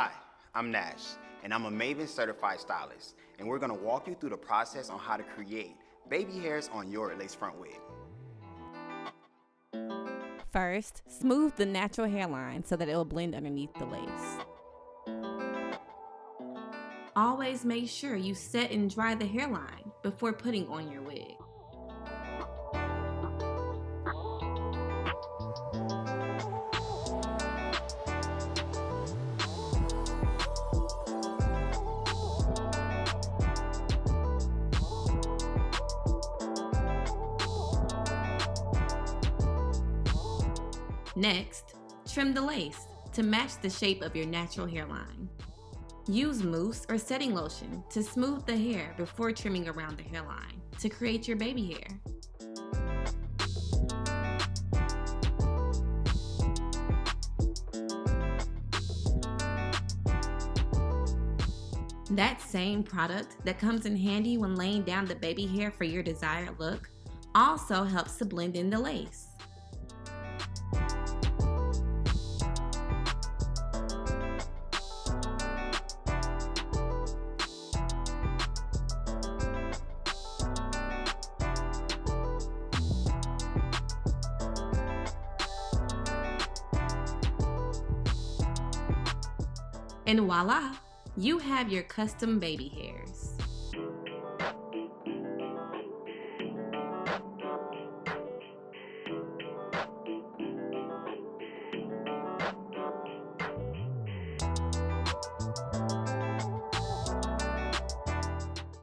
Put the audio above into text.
Hi, I'm Nash, and I'm a Mayvenn certified stylist, and we're gonna walk you through the process on how to create baby hairs on your lace front wig. First, smooth the natural hairline so that it will blend underneath the lace. Always make sure you set and dry the hairline before putting on your wig. Next, trim the lace to match the shape of your natural hairline. Use mousse or setting lotion to smooth the hair before trimming around the hairline to create your baby hair. That same product that comes in handy when laying down the baby hair for your desired look also helps to blend in the lace. And voila, you have your custom baby hairs.